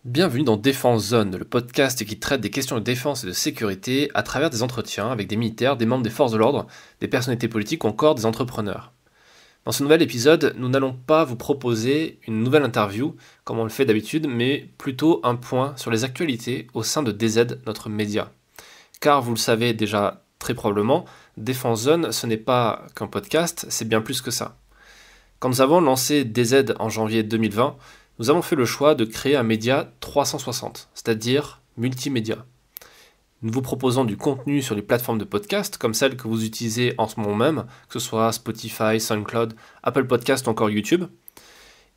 Bienvenue dans Défense Zone, le podcast qui traite des questions de défense et de sécurité à travers des entretiens avec des militaires, des membres des forces de l'ordre, des personnalités politiques ou encore des entrepreneurs. Dans ce nouvel épisode, nous n'allons pas vous proposer une nouvelle interview, comme on le fait d'habitude, mais plutôt un point sur les actualités au sein de DZ, notre média. Car vous le savez déjà très probablement, Défense Zone, ce n'est pas qu'un podcast, c'est bien plus que ça. Quand nous avons lancé DZ en janvier 2020, nous avons fait le choix de créer un média 360, c'est-à-dire multimédia. Nous vous proposons du contenu sur les plateformes de podcast, comme celles que vous utilisez en ce moment même, que ce soit Spotify, SoundCloud, Apple Podcast ou encore YouTube.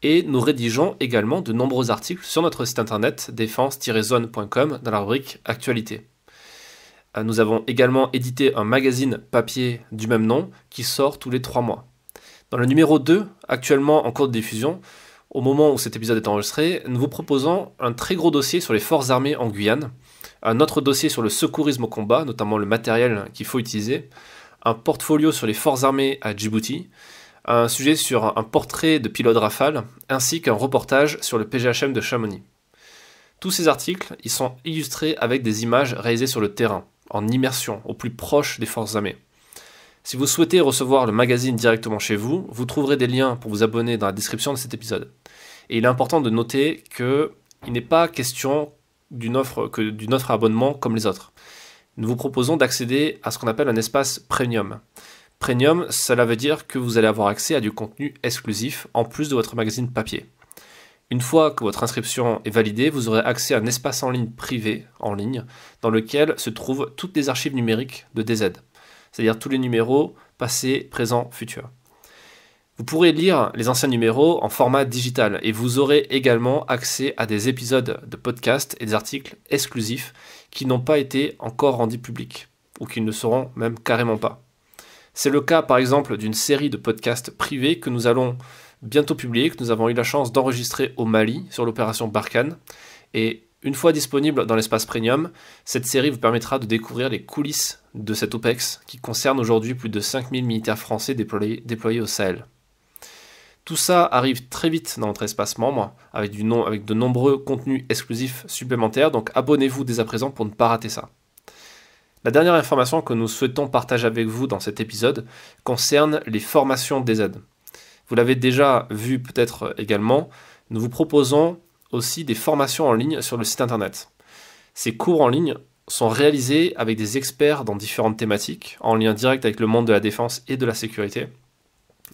Et nous rédigeons également de nombreux articles sur notre site internet défense-zone.com dans la rubrique Actualité. Nous avons également édité un magazine papier du même nom qui sort tous les 3 mois. Dans le numéro 2, actuellement en cours de diffusion, au moment où cet épisode est enregistré, nous vous proposons un très gros dossier sur les forces armées en Guyane, un autre dossier sur le secourisme au combat, notamment le matériel qu'il faut utiliser, un portfolio sur les forces armées à Djibouti, un sujet sur un portrait de pilote Rafale, ainsi qu'un reportage sur le PGHM de Chamonix. Tous ces articles, ils sont illustrés avec des images réalisées sur le terrain, en immersion, au plus proche des forces armées. Si vous souhaitez recevoir le magazine directement chez vous, vous trouverez des liens pour vous abonner dans la description de cet épisode. Et il est important de noter qu'il n'est pas question d'une offre à abonnement comme les autres. Nous vous proposons d'accéder à ce qu'on appelle un espace premium. Premium, cela veut dire que vous allez avoir accès à du contenu exclusif en plus de votre magazine papier. Une fois que votre inscription est validée, vous aurez accès à un espace en ligne privé, en ligne, dans lequel se trouvent toutes les archives numériques de DZ. C'est-à-dire tous les numéros passés, présents, futurs. Vous pourrez lire les anciens numéros en format digital et vous aurez également accès à des épisodes de podcast et des articles exclusifs qui n'ont pas été encore rendus publics ou qui ne le seront même carrément pas. C'est le cas par exemple d'une série de podcasts privés que nous allons bientôt publier, que nous avons eu la chance d'enregistrer au Mali sur l'opération Barkhane. Et une fois disponible dans l'espace premium, cette série vous permettra de découvrir les coulisses de cette OPEX qui concerne aujourd'hui plus de 5000 militaires français déployés au Sahel. Tout ça arrive très vite dans notre espace membre avec de nombreux contenus exclusifs supplémentaires, donc abonnez-vous dès à présent pour ne pas rater ça. La dernière information que nous souhaitons partager avec vous dans cet épisode concerne les formations DZ. Vous l'avez déjà vu peut-être également, nous vous proposons aussi des formations en ligne sur le site internet. Ces cours en ligne sont réalisés avec des experts dans différentes thématiques, en lien direct avec le monde de la défense et de la sécurité.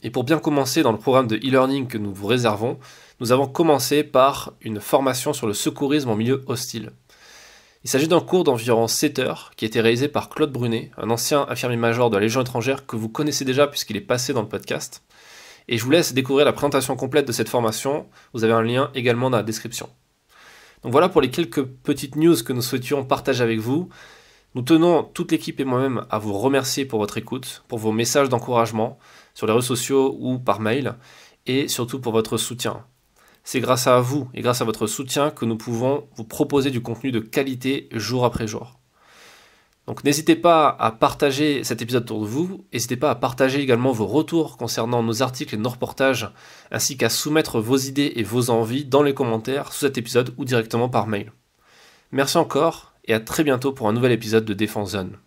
Et pour bien commencer dans le programme de e-learning que nous vous réservons, nous avons commencé par une formation sur le secourisme en milieu hostile. Il s'agit d'un cours d'environ 7 heures qui a été réalisé par Claude Brunet, un ancien infirmier-major de la Légion étrangère que vous connaissez déjà puisqu'il est passé dans le podcast. Et je vous laisse découvrir la présentation complète de cette formation, vous avez un lien également dans la description. Donc voilà pour les quelques petites news que nous souhaitions partager avec vous. Nous tenons, toute l'équipe et moi-même, à vous remercier pour votre écoute, pour vos messages d'encouragement sur les réseaux sociaux ou par mail, et surtout pour votre soutien. C'est grâce à vous et grâce à votre soutien que nous pouvons vous proposer du contenu de qualité jour après jour. Donc n'hésitez pas à partager cet épisode autour de vous, n'hésitez pas à partager également vos retours concernant nos articles et nos reportages, ainsi qu'à soumettre vos idées et vos envies dans les commentaires sous cet épisode ou directement par mail. Merci encore et à très bientôt pour un nouvel épisode de Défense Zone.